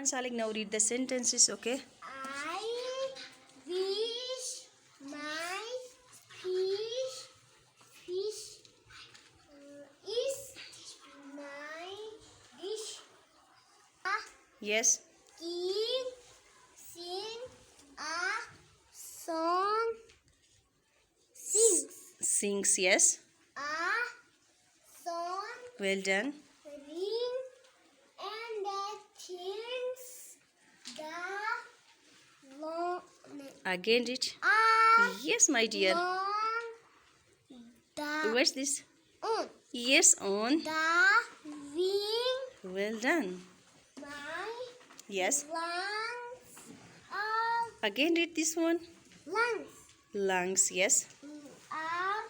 Salik, now read the sentences, okay? I wish my fish is my dish. Yes. King sing a song. Sings, yes. A song. Well done. Ring and the things the long. Again read. Yes, my dear. Long the What's this? on Yes, on. the wing. Well done. My Yes. lungs are Again read this one. lungs Lungs, yes. are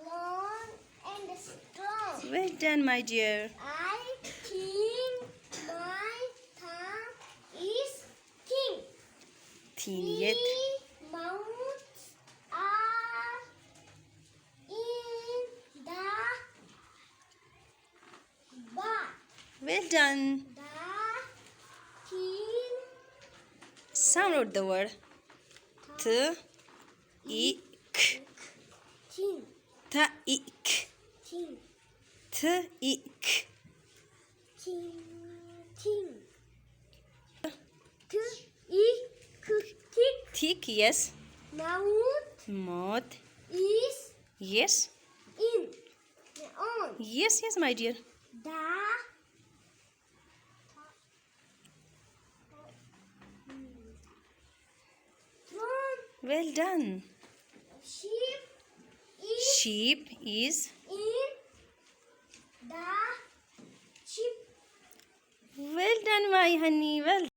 long and strong. Well done, my dear. I think my tongue is thin. Thin yet. The mouths are in the bath. Well done. The thin Sound out the word. Th, ik. thin Tha, ik. thin Th, ik. thin thin. Thick Thick, yes. mouth Mouth, is yes. in on Yes, yes, my dear. the throne. Well done. Sheep is Sheep is. in the sheep. Well done, my honey. Well